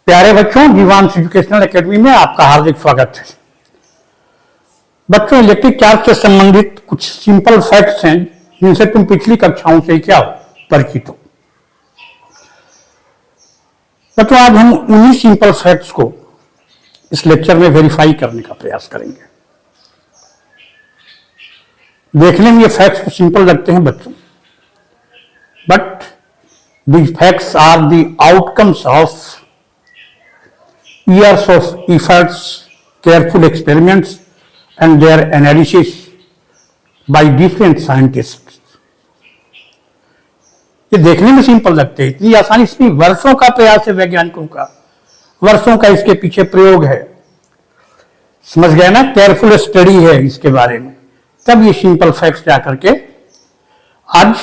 प्यारे बच्चों, जीवांश educational academy में आपका हार्दिक स्वागत है। बच्चों, इलेक्ट्रिक चार्ज से संबंधित कुछ सिंपल फैक्ट्स हैं जिनसे तुम पिछली कक्षाओं से क्या हो परिचित हो। बच्चों, आज हम उन्हीं सिंपल फैक्ट्स को इस लेक्चर में वेरीफाई करने का प्रयास करेंगे। देखने में ये फैक्ट्स तो सिंपल लगते हैं बच्चों, but these facts are the outcomes of years of efforts, careful experiments, and their analysis by different scientists. ये देखने में सिंपल लगते हैं, इतनी आसानी इसमें वर्षों का प्रयास है वैज्ञानिकों का, वर्षों का इसके पीछे प्रयोग है। समझ गए ना? केयरफुल स्टडी है इसके बारे में, तब ये सिंपल फैक्ट्स जाकर के आज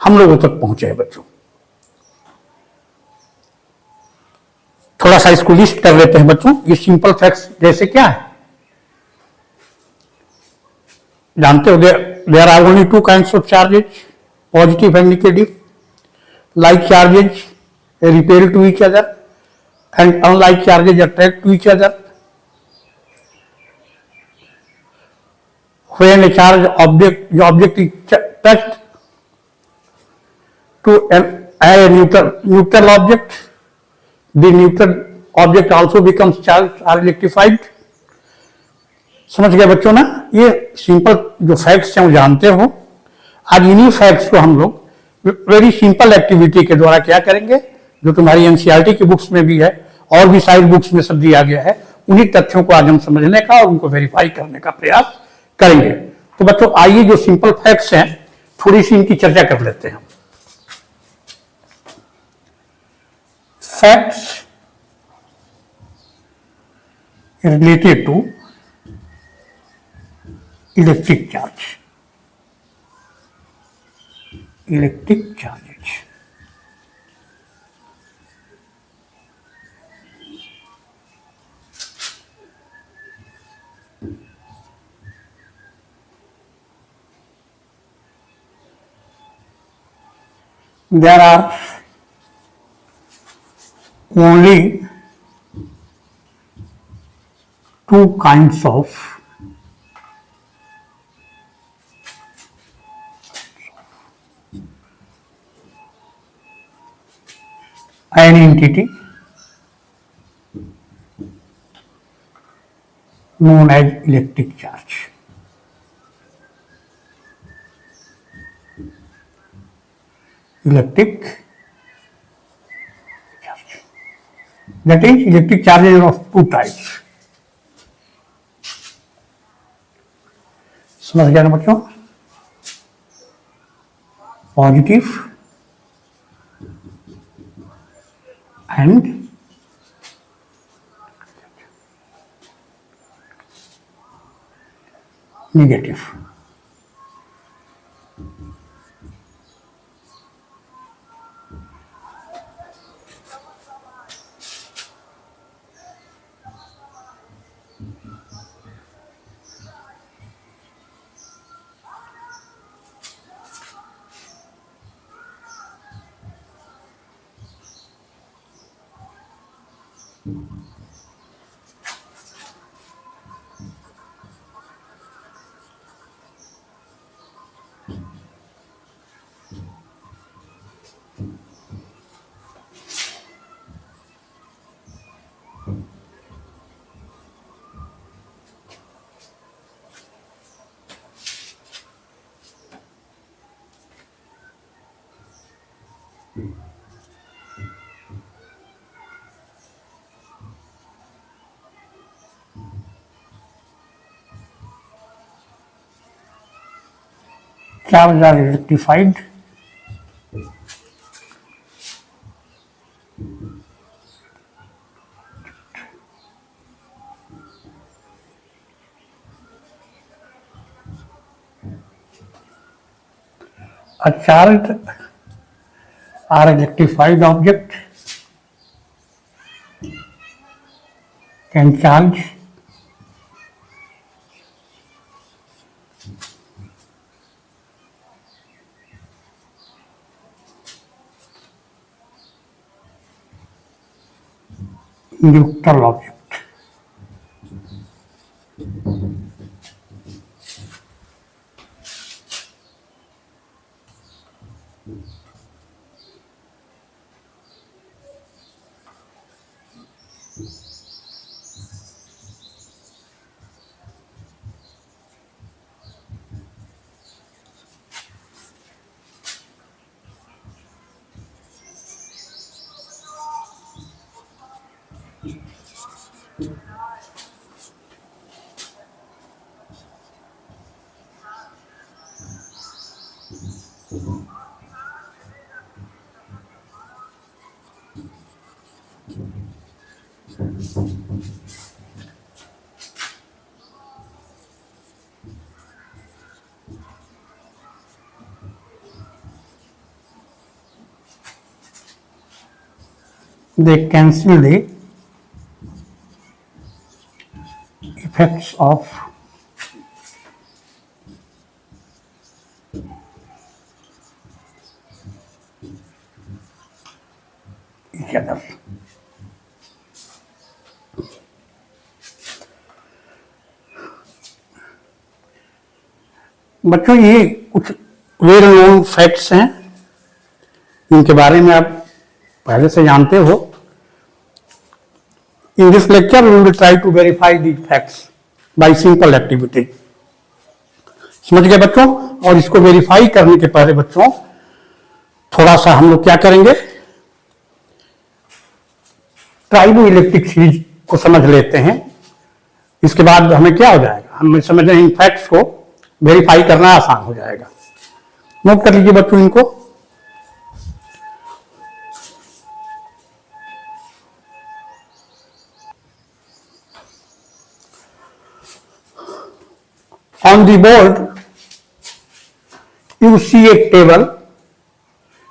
हम लोगों तक पहुंचे हैं बच्चों। थोड़ा सा इसको लिस्ट कर लेते हैं बच्चों। ये सिंपल फैक्ट्स जैसे क्या है, जानते हो? There are only two kinds of charges, positive and negative. Like charges repel to each other and unlike charges attract to each other. When a charge object is touched to a neutral object, the neutral object also becomes charged or electrified. समझ गए बच्चों ना? ये simple जो facts हैं वो जानते हो। आज इन्हीं फैक्ट्स को हम लोग वेरी सिंपल एक्टिविटी के द्वारा क्या करेंगे, जो तुम्हारी एनसीईआरटी की बुक्स में भी है और भी सारी बुक्स में सब दिया गया है, उन्हीं तथ्यों को आज हम समझने का और उनको वेरीफाई करने का प्रयास करेंगे। तो बच्चों, आइए जो सिंपल फैक्ट्स हैं थोड़ी सी इनकी चर्चा कर लेते हैं। Facts related to electric charge. Electric charges. There are only two kinds of an entity known as electric charge. Electric charge. That is, electric charges are of two types. समझ गया ना बच्चों? Positive and negative. Charges are electrified a charged or electrified object can charge neutral object. They cancel the effects of each other. बच्चों ये कुछ well known facts हैं इनके बारे में आप पहले से जानते हो. In this lecture we will try to verify these facts by simple activity. समझ गए बच्चों. और इसको वेरीफाई करने के पहले बच्चों थोड़ा सा हम लोग क्या करेंगे, ट्राइबो इलेक्ट्रिक सीरीज को समझ लेते हैं. इसके बाद हमें क्या हो जाएगा, हम समझ रहे हैं इन फैक्ट्स को वेरीफाई करना आसान हो जाएगा. नोट कर लीजिए बच्चों इनको. On the board you see a table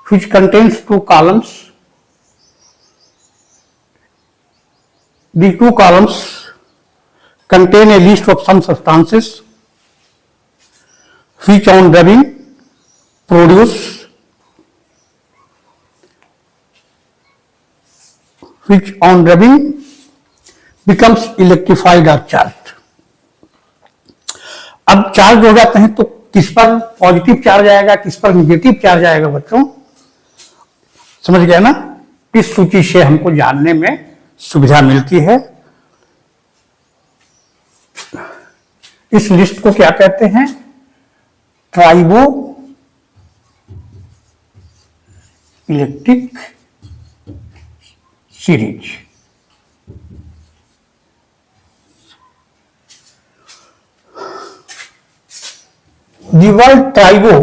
which contains two columns. The two columns contain a list of some substances which on rubbing produce becomes electrified or charged. अब चार्ज हो जाते हैं तो किस पर पॉजिटिव चार्ज आएगा, किस पर निगेटिव चार्ज आएगा बच्चों, समझ गए ना. इस सूची से हमको जानने में सुविधा मिलती है. इस लिस्ट को क्या कहते हैं, tribo electric series. The word tribo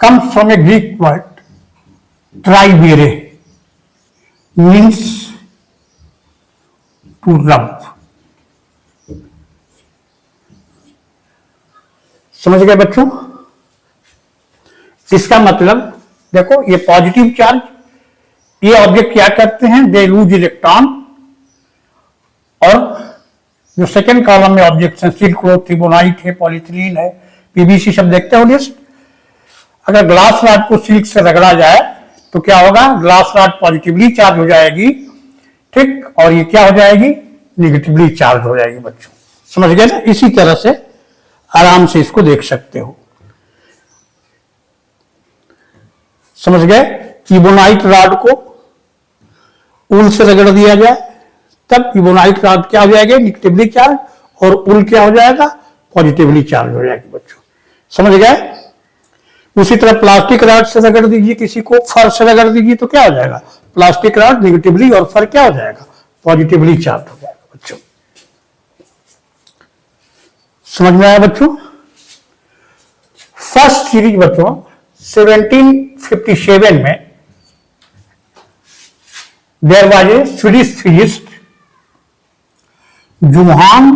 comes from a Greek word tribere, means to rub. समझ गए बच्चों. इसका मतलब देखो ये पॉजिटिव चार्ज, ये ऑब्जेक्ट क्या करते हैं, दे लूज इलेक्ट्रॉन. और जो सेकेंड कॉलम में ऑब्जेक्ट हैं, सिल्क क्लॉथ, ट्रिबोनाइट है, पॉलीथिलीन है, पीवीसी, सब देखते हो लिस्ट. अगर ग्लास रॉड को सिल्क से रगड़ा जाए तो क्या होगा, ग्लास रॉड पॉजिटिवली चार्ज हो जाएगी, ठीक, और ये क्या हो जाएगी, निगेटिवली चार्ज हो जाएगी बच्चों. समझ गए ना. इसी तरह से आराम से इसको देख सकते हो. समझ गए. इबोनाइट रॉड को ऊल से रगड़ दिया जाए तब इबोनाइट रॉड क्या हो जाएगा, निगेटिवली चार्ज, और ऊल क्या हो जाएगा, पॉजिटिवली चार्ज हो जाएगी बच्चों. समझ गए. उसी तरह प्लास्टिक रॉड से रगड़ दीजिए किसी को, फर से रगड़ दीजिए तो क्या हो जाएगा, प्लास्टिक रॉड निगेटिवली और फर क्या हो जाएगा, पॉजिटिवली चार्ज हो जाएगा बच्चों. समझ में आया बच्चों. फर्स्ट सीरीज बच्चों 1757 में there was a Swedish physicist Johan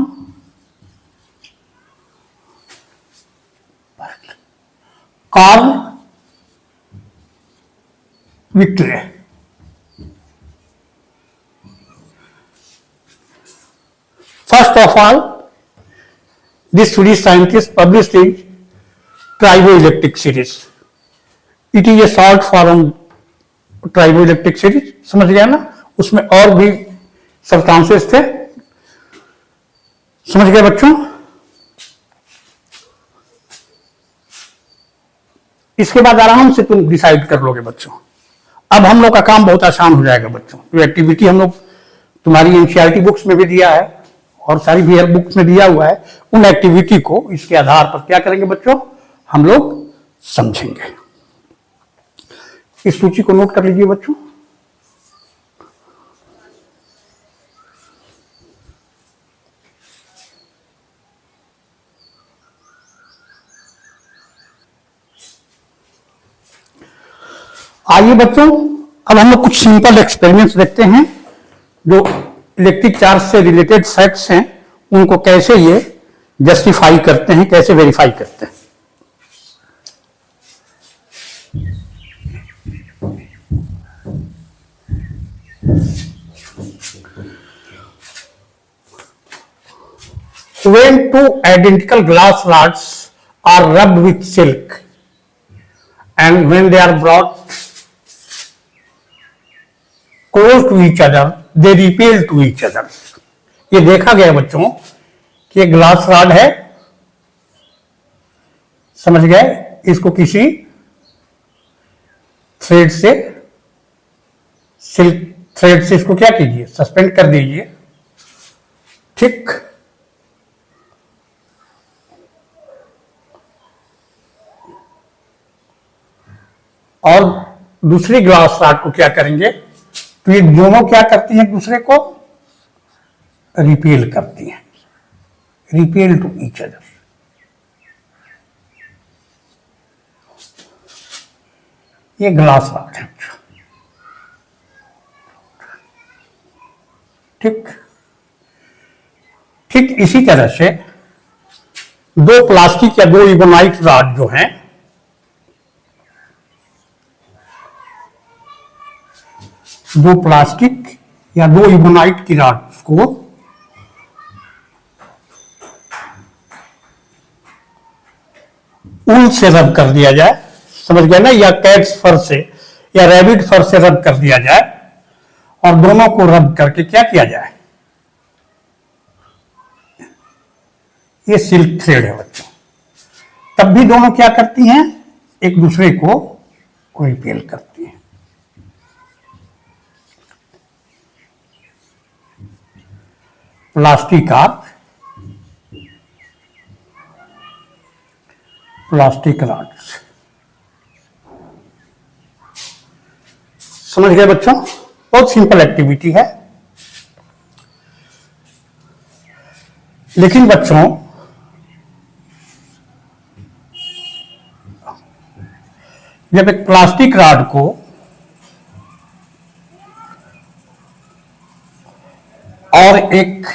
Carl विक्टरे. First of all, this Swedish scientist published his triboelectric series. It is a short form triboelectric series, समझ गया ना। उसमें और भी सब्सटेंसेस थे, समझ गए बच्चों। इसके बाद आराम से तुम डिसाइड कर लोगे बच्चों। अब हम लोग का काम बहुत आसान हो जाएगा बच्चों। जो एक्टिविटी हम लोग तुम्हारी एनसीईआरटी बुक्स में भी दिया है और सारी भी बुक्स में दिया हुआ है, उन एक्टिविटी को इसके आधार पर क्या करेंगे बच्चों, हम लोग समझेंगे। इस सूची को नोट कर लीजिए बच्चों। आइए बच्चों, अब हम लोग कुछ सिंपल एक्सपेरिमेंट्स देखते हैं जो इलेक्ट्रिक चार्ज से रिलेटेड फैक्ट्स हैं, उनको कैसे ये जस्टिफाई करते हैं, कैसे वेरीफाई करते हैं। When two identical glass rods are rubbed with silk and when they are brought close to each other, they repel to each other. ये देखा गया बच्चों कि एक ग्लास रॉड है, समझ गए, इसको किसी थ्रेड से, सिल्क थ्रेड से इसको क्या कीजिए, सस्पेंड कर दीजिए, ठीक। और दूसरी ग्लास रॉड को क्या करेंगे, तो ये दोनों क्या करती हैं, एक दूसरे को रिपेल करती हैं, रिपेल टू ईच अदर। ये ग्लास रॉड है, ठीक। ठीक इसी तरह से दो प्लास्टिक या दो इबोनाइट रॉड जो हैं, दो प्लास्टिक या दो इबोनाइट की रॉड्स को ऊल से रब कर दिया जाए, समझ गया ना, या कैट्स फर से या रैबिट फर से रब कर दिया जाए, और दोनों को रब करके क्या किया जाए, ये सिल्क थ्रेड है बच्चों। तब भी दोनों क्या करती हैं, एक दूसरे को रिपेल करती हैं। प्लास्टिक रॉड्स, समझ गए बच्चों। बहुत सिंपल एक्टिविटी है, लेकिन बच्चों जब एक प्लास्टिक रॉड को और एक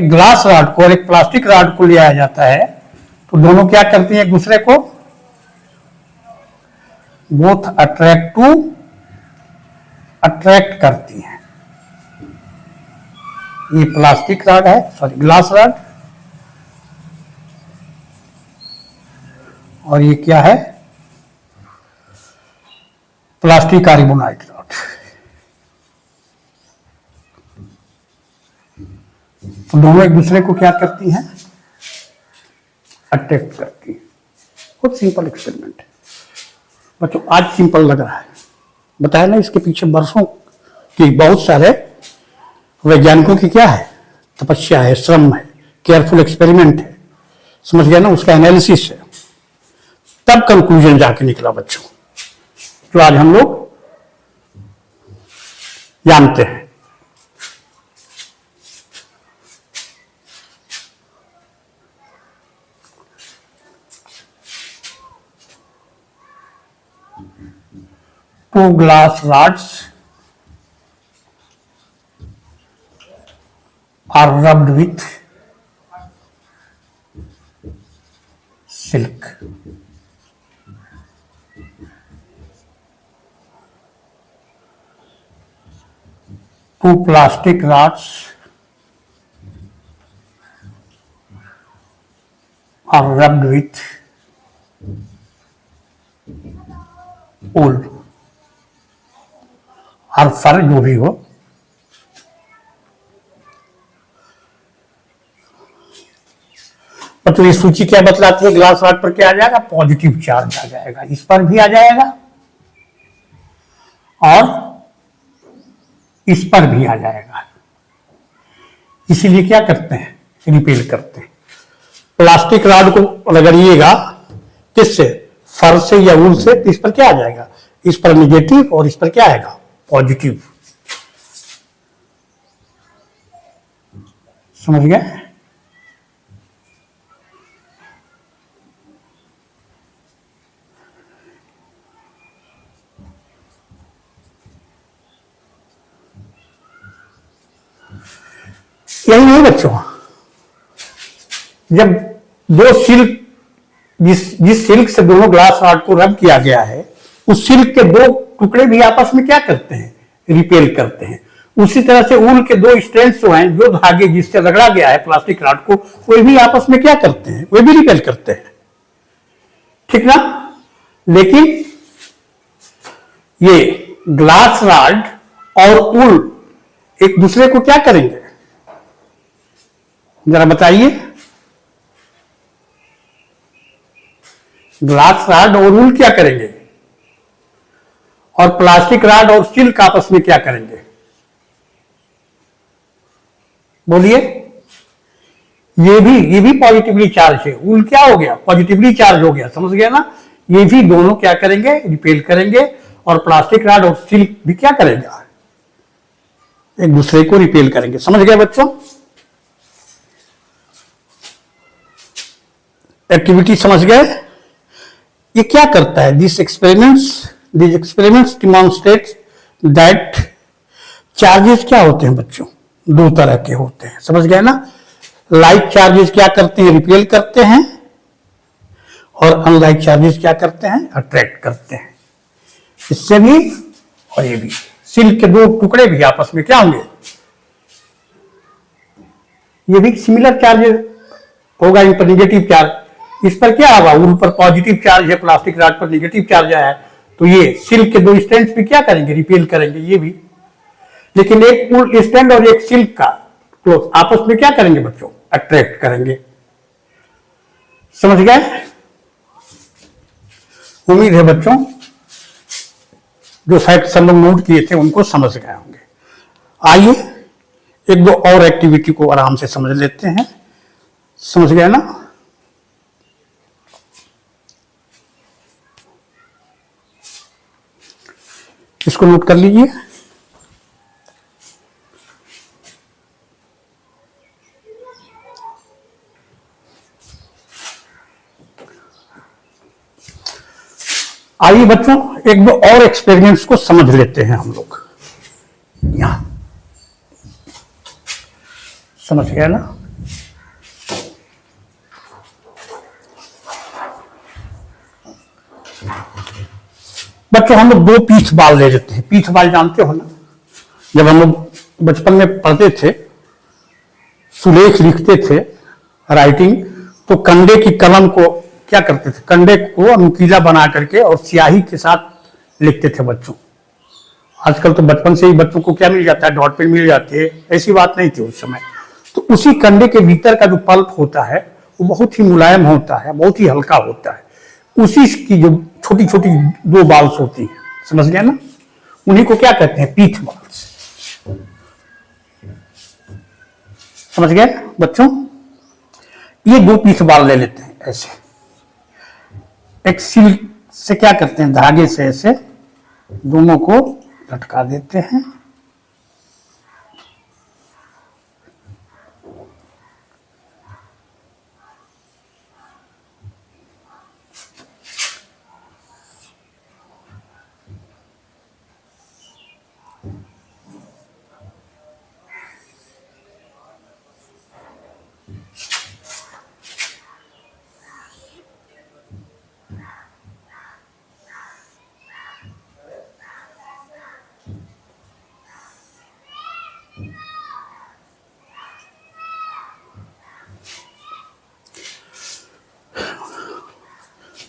ग्लास रॉड को और एक प्लास्टिक रॉड को लिया जाता है, तो दोनों क्या करती हैं, एक दूसरे को बोथ अट्रैक्ट करती हैं। ये प्लास्टिक रॉड है, ग्लास रॉड, और ये क्या है, प्लास्टिक कार्बोनाइट रॉड। तो दोनों एक दूसरे को क्या करती हैं, अट्रैक्ट करती हैं। बहुत सिंपल एक्सपेरिमेंट है बच्चों। आज सिंपल लग रहा है, बताया ना, इसके पीछे वर्षों की बहुत सारे वैज्ञानिकों की क्या है, तपस्या है, श्रम है, केयरफुल एक्सपेरिमेंट है, समझ गया ना, उसका एनालिसिस है, तब कंक्लूजन जाके निकला बच्चों, जो आज हम लोग जानते हैं। Two glass rods are rubbed with silk. Two plastic rods are rubbed with wool. और फर जो भी हो, तो ये सूची क्या बतलाती है? ग्लास रॉड पर क्या आ जाएगा? पॉजिटिव चार्ज आ जाएगा, इस पर भी आ जाएगा और इस पर भी आ जाएगा। इसीलिए क्या करते हैं? रिपेल करते हैं। प्लास्टिक रॉड को रगड़िएगा किससे? फर से या ऊल से, इस पर क्या आ जाएगा? इस पर निगेटिव और इस पर क्या आएगा? पॉजिटिव। समझ गए? यही नहीं बच्चों, जब दो सिल्क, जिस सिल्क से दोनों ग्लास रॉड को रब किया गया है, उस सिल्क के दो टुकड़े भी आपस में क्या करते हैं? रिपेल करते हैं। उसी तरह से ऊल के दो स्ट्रैंड्स जो हैं, जो धागे जिससे रगड़ा गया है प्लास्टिक रॉड को, वे भी आपस में क्या करते हैं? वे भी रिपेल करते हैं, ठीक ना? लेकिन ये ग्लास रॉड और ऊल एक दूसरे को क्या करेंगे? जरा बताइए। ग्लास रॉड और ऊल क्या करेंगे? और प्लास्टिक रॉड और सिल्क आपस में क्या करेंगे? बोलिए। ये भी पॉजिटिवली चार्ज है। ऊल क्या हो गया? पॉजिटिवली चार्ज हो गया, समझ गया ना? ये भी दोनों क्या करेंगे? रिपेल करेंगे। और प्लास्टिक रॉड और सिल्क भी क्या करेगा? एक दूसरे को रिपेल करेंगे। समझ गए बच्चों? एक्टिविटी समझ गए? ये क्या करता है? This experiments demonstrate that charges क्या होते हैं बच्चों? दो तरह के होते हैं, समझ गए ना? लाइक चार्जेस क्या करते हैं? रिपेल करते हैं। और अनलाइक चार्जेस क्या करते हैं? अट्रैक्ट करते हैं। इससे भी और ये भी, सिल्क के दो टुकड़े भी आपस में क्या होंगे? ये भी सिमिलर चार्जेस होगा, इन पर निगेटिव चार्ज। इस पर क्या होगा? ऊल पर पॉजिटिव चार्ज है, प्लास्टिक रॉड पर निगेटिव चार्ज आया है, तो ये सिल्क के दो स्ट्रैंड्स भी क्या करेंगे? रिपेल करेंगे, ये भी। लेकिन एक ऊल स्ट्रैंड और एक सिल्क का क्लोथ आपस में क्या करेंगे बच्चों? अट्रैक्ट करेंगे। समझ गए? उम्मीद है बच्चों जो फैक्ट्स हम लोग नोट किए थे उनको समझ गए होंगे। आइए एक दो और एक्टिविटी को आराम से समझ लेते हैं। समझ गए ना? इसको नोट कर लीजिए। आइए बच्चों एक दो और एक्सपेरिमेंट्स को समझ लेते हैं हम लोग। यहां समझ गया ना? बच्चों हम लोग दो पीठ बाल ले लेते हैं। पीठ बाल जानते हो ना? जब हम लोग बचपन में पढ़ते थे, सुलेख लिखते थे, राइटिंग, तो कंडे की कलम को क्या करते थे? कंडे को नुकीला बना करके और स्याही के साथ लिखते थे बच्चों। आजकल तो बचपन से ही बच्चों को क्या मिल जाता है? डॉट पेन मिल जाती है। ऐसी बात नहीं थी उस समय। तो उसी कंडे के भीतर का जो पल्प होता है वो बहुत ही मुलायम होता है, बहुत ही हल्का होता है। उसी की जो छोटी छोटी दो बाल्स होती हैं, समझ गया ना? उन्हीं को क्या कहते हैं? पीठ बाल्स। समझ गए बच्चों? ये दो पीठ बाल ले लेते हैं ऐसे। एक सिल्क से क्या करते हैं? धागे से ऐसे दोनों को लटका देते हैं।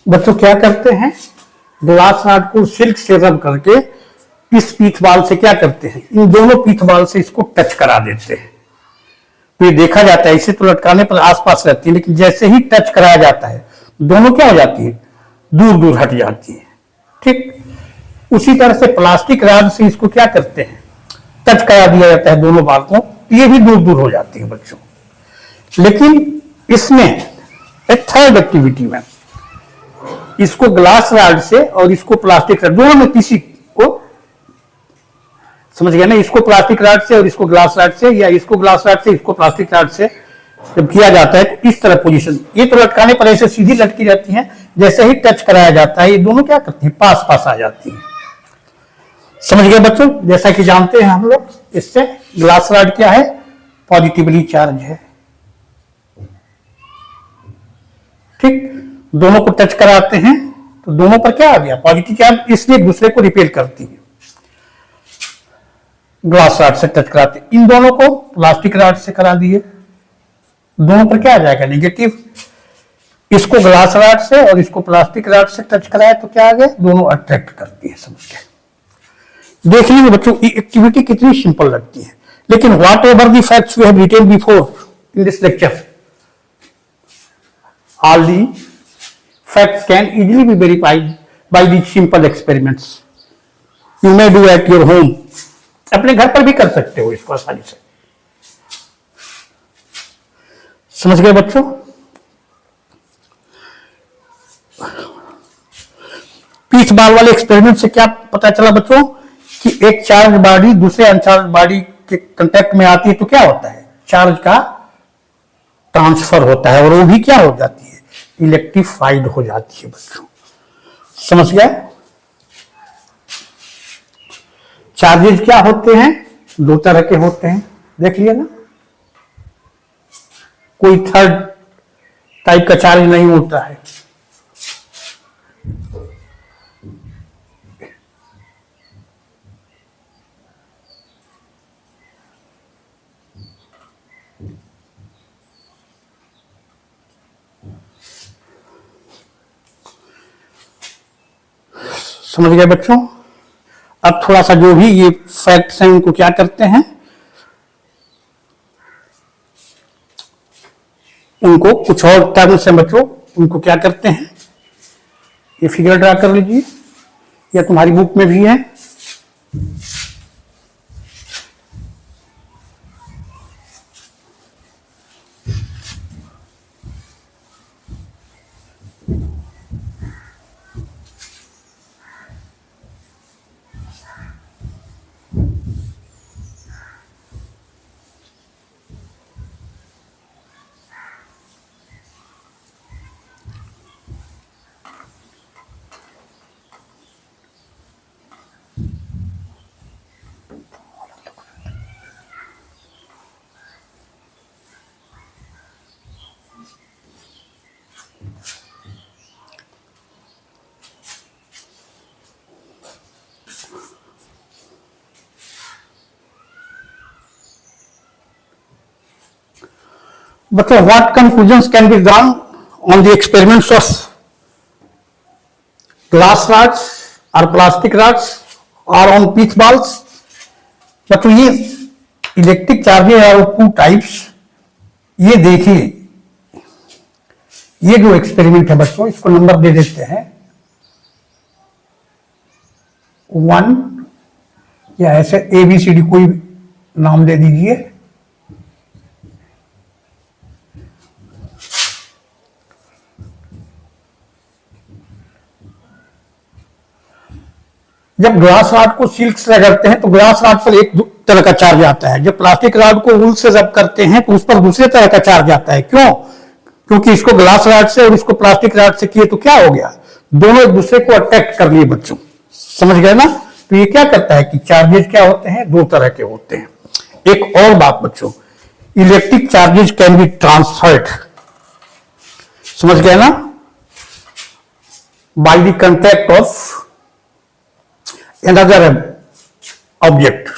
बच्चों क्या करते हैं? ग्लास रॉड को सिल्क से रब करके इस पीठ बाल से क्या करते हैं, इन दोनों पीठ बाल से इसको टच करा देते हैं। तो ये देखा जाता है, इसे तो लटकाने पर आसपास रहती है, लेकिन जैसे ही टच कराया जाता है दोनों क्या हो जाती है, दूर दूर हट जाती है। ठीक उसी तरह से प्लास्टिक रॉड से इसको क्या करते हैं, टच करा दिया जाता है दोनों बाल को, ये भी दूर दूर हो जाती है बच्चों। लेकिन इसमें एक थर्ड एक्टिविटी में इसको ग्लास रॉड से और इसको प्लास्टिक रॉड, दोनों में किसी को, समझ गया ना, इसको प्लास्टिक रॉड से और इसको ग्लास रॉड से, या इसको ग्लास रॉड से इसको प्लास्टिक रॉड से जब किया जाता है तो इस तरह पोजीशन, ये तो लटकाने पर ऐसे सीधी लटकी रहती हैं, जैसे ही टच कराया जाता है ये दोनों क्या करती हैं, पास पास आ जाती हैं। समझ गए बच्चों, जैसा कि जानते हैं हम लोग, इससे ग्लास रॉड क्या है, पॉजिटिवली चार्ज है। ठीक, दोनों को टच कराते हैं तो दोनों पर क्या आ गया, पॉजिटिव चार्ज, इसलिए एक दूसरे को रिपेल करती है। ग्लास रॉड से टच कराते, इन दोनों को प्लास्टिक रॉड से करा दिए, दोनों पर क्या आ जाएगा, नेगेटिव। इसको ग्लास रॉड से और इसको प्लास्टिक रॉड से टच कराए तो क्या आ गया, दोनों अट्रैक्ट करती है। समझ गए, देख लीजिए बच्चों, ये एक्टिविटी कितनी सिंपल लगती है, लेकिन whatever the facts we have written before in this lecture, all the facts can easily be verified by these simple experiments. You may do at your home. अपने घर पर भी कर सकते हो इसको आसानी से। समझ गए बच्चों, पीठ बाल वाले एक्सपेरिमेंट से क्या पता चला बच्चों कि एक चार्ज बॉडी दूसरे अनचार्ज बॉडी के कांटेक्ट में आती है तो क्या होता है, चार्ज का ट्रांसफर होता है और वो भी क्या हो जाती है, इलेक्ट्रिफाइड हो जाती है बच्चों। समझ गए, चार्जेस क्या होते हैं, दो तरह के होते हैं, देख लिया ना, कोई थर्ड टाइप का चार्ज नहीं होता है। समझ गए बच्चों, अब थोड़ा सा जो भी ये फैक्ट्स हैं उनको क्या करते हैं, उनको कुछ और टर्म्स हैं बच्चों, उनको क्या करते हैं, ये फिगर ड्रा कर लीजिए, या तुम्हारी बुक में भी है। But what conclusions can be drawn on the experiments of glass rods or plastic rods or on pitch balls? But ये electric charges are of two types, ये देखिए, ये जो एक्सपेरिमेंट है बच्चों, इसको नंबर दे देते हैं 1, या ऐसे ABCD कोई नाम दे दीजिए। जब ग्लास रॉड को सिल्क से रगड़ते हैं तो ग्लास रॉड पर एक तरह का चार्ज आता है, जब प्लास्टिक रॉड को वूल से रब करते हैं तो उस पर दूसरे तरह का चार्ज आता है। क्यों? क्योंकि इसको ग्लास रॉड से और इसको प्लास्टिक रॉड से किए तो क्या हो गया, दोनों एक दूसरे को अट्रैक्ट कर लिए बच्चों। समझ गए ना, तो ये क्या करता है कि चार्जेस क्या होते हैं, दो तरह के होते हैं। एक और बात बच्चों, electric charges can be transferred, समझ गए ना, by the contact of another object।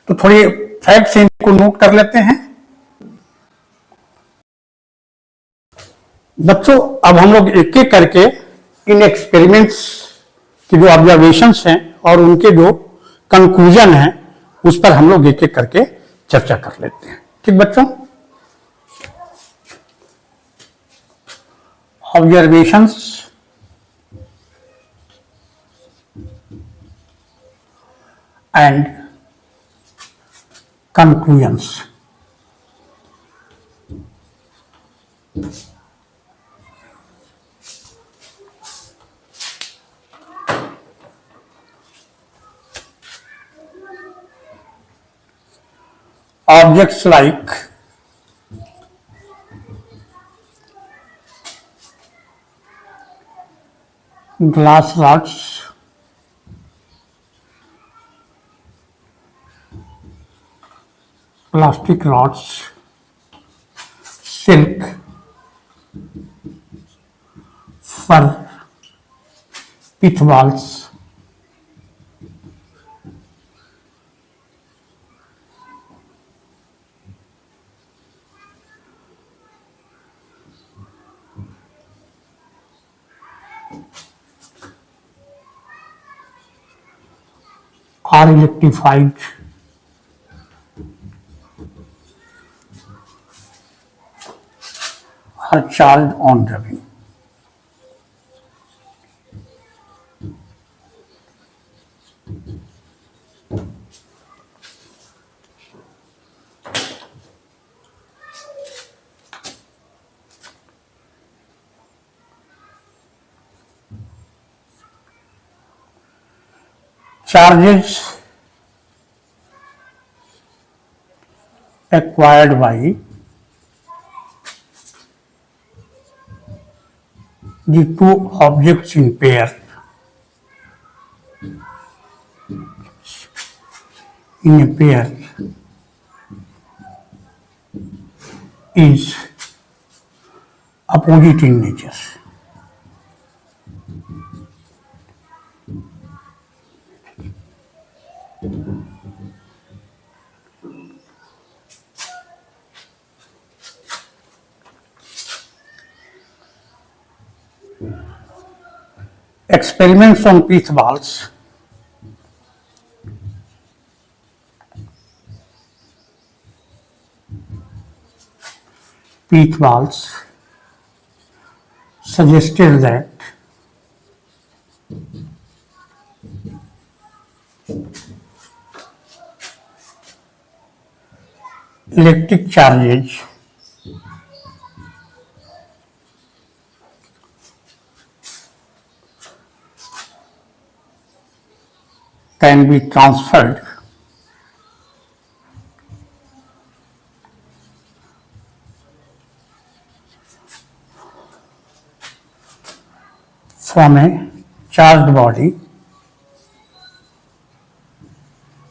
तो थोड़ी फैक्ट्स इनको नोट कर लेते हैं बच्चों। अब हम लोग एक एक करके इन एक्सपेरिमेंट्स की जो ऑब्जर्वेशंस हैं और उनके जो कंक्लूजन है उस पर हम लोग एक एक करके चर्चा कर लेते हैं। ठीक बच्चों, observations and conclusions. Objects like glass rods, plastic rods, silk, fur, pith balls, are electrified, are charged on rubbing. Charges acquired by the two objects in pair is opposite in nature. Experiments on pith balls suggested that electric charges can be transferred from a charged body,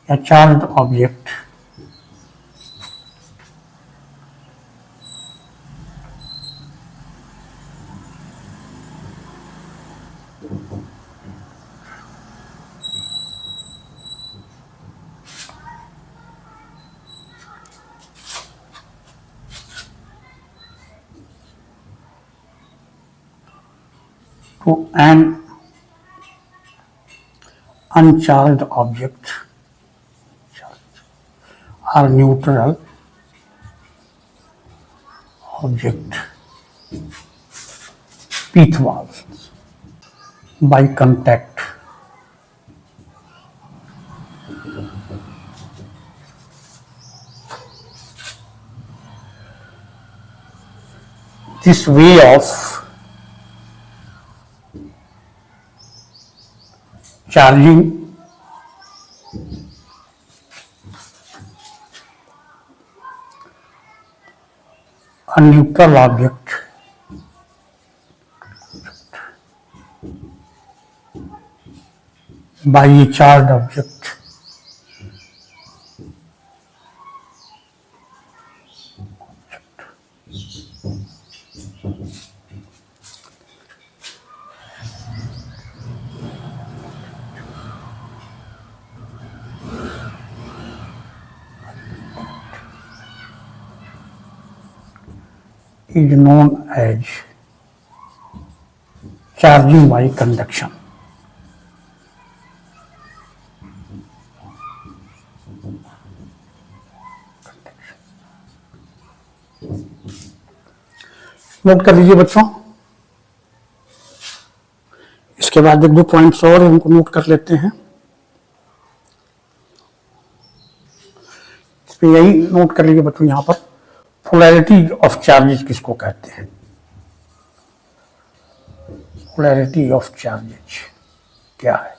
a charged object, to an uncharged object or neutral object, pith balls, by contact. This way of charging a neutral object by a charged object is known as charging by conduction. Note कर लीजिए बच्चों। इसके बाद एक दो points और उनको note कर लेते हैं। इस पे यही नोट कर लीजिए बच्चों, यहां पर पोलैरिटी ऑफ चार्जेस किसको कहते हैं? पोलैरिटी ऑफ चार्जेस क्या है?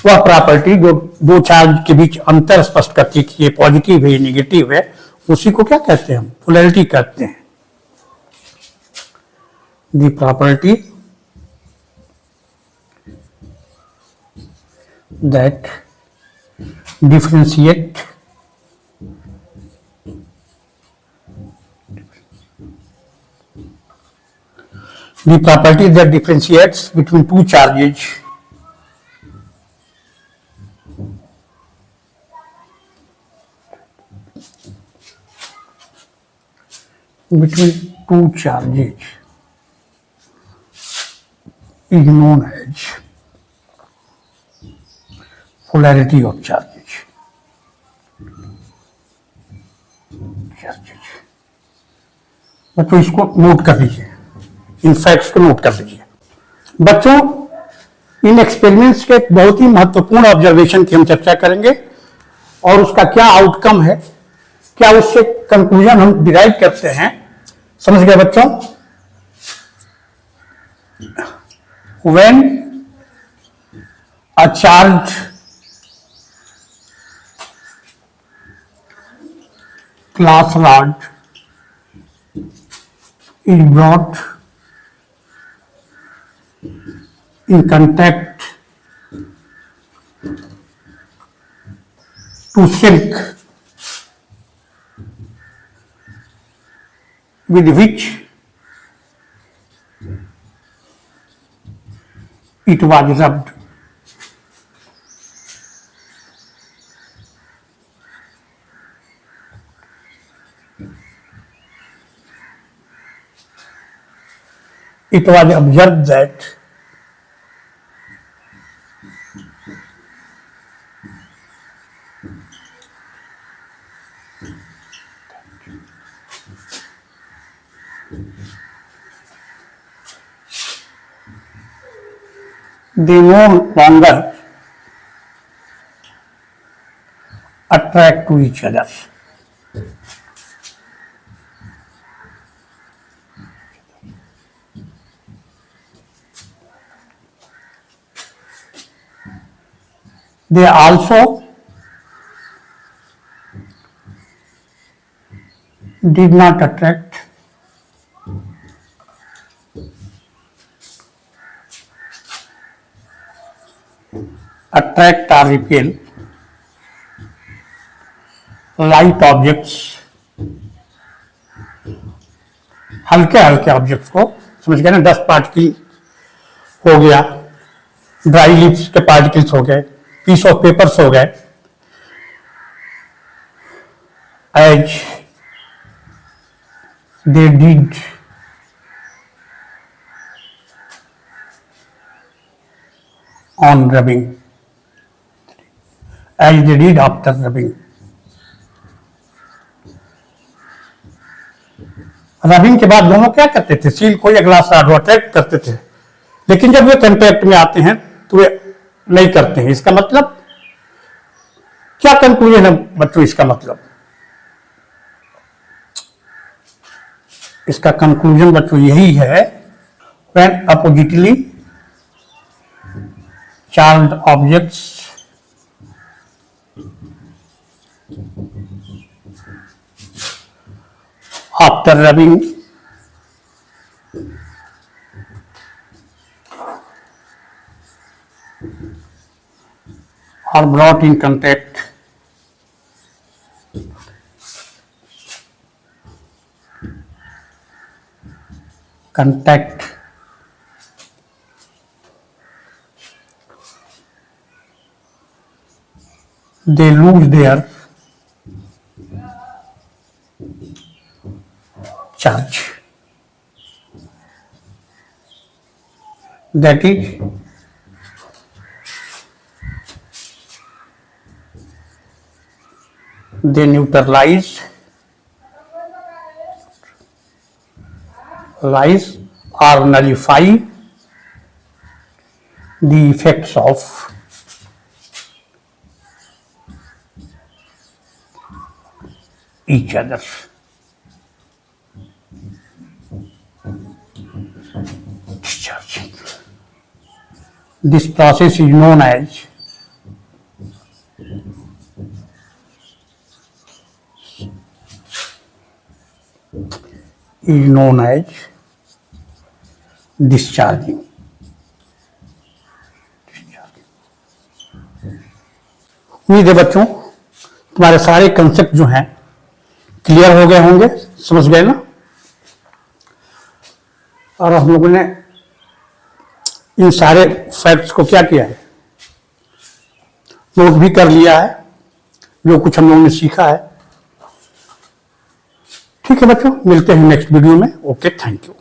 वह प्रॉपर्टी जो दो चार्ज के बीच अंतर स्पष्ट करती है कि ये पॉजिटिव है ये निगेटिव है, उसी को क्या कहते हैं? हम पोलैरिटी कहते हैं। The property that differentiate between two charges is known as polarity of charges. बच्चों इसको नोट कर लीजिए, इन फैक्ट्स को नोट कर लीजिए। बच्चों इन एक्सपेरिमेंट्स के बहुत ही महत्वपूर्ण ऑब्जर्वेशन की हम चर्चा करेंगे और उसका क्या आउटकम है, क्या उससे कंक्लूजन हम डिराइव करते हैं। समझ गए बच्चों? When a charge glass rod is brought in contact to silk with which it was rubbed. It was observed that they no longer attract to each other. They also did not attract or repel light objects, हल्के हल्के objects को। समझ गए ना? Dust particle हो गया, dry leaves के particles हो गए, पीस ऑफ पेपर्स हो गए, as they did on rubbing, as they did after rubbing. Rubbing के बाद दोनों क्या करते थे? सील को या ग्लास रॉड को अट्रैक्ट करते थे, लेकिन जब वे कंटैक्ट में आते हैं तो वे नहीं करते हैं। इसका मतलब क्या कंक्लूजन है बच्चों? इसका कंक्लूजन बच्चों यही है, when oppositely charged objects after rubbing are brought in contact they lose their charge. That is, they neutralize rise or nullify the effects of each other. Discharging. This process is known as discharging. उम्मीद है बच्चों तुम्हारे सारे concept जो हैं clear हो गए होंगे, समझ गए ना। और हम लोगों ने इन सारे फैक्ट्स को क्या किया है, नोट भी कर लिया है, जो कुछ हम लोगों ने सीखा है। ठीक है बच्चों, मिलते हैं नेक्स्ट वीडियो में। Okay, thank you.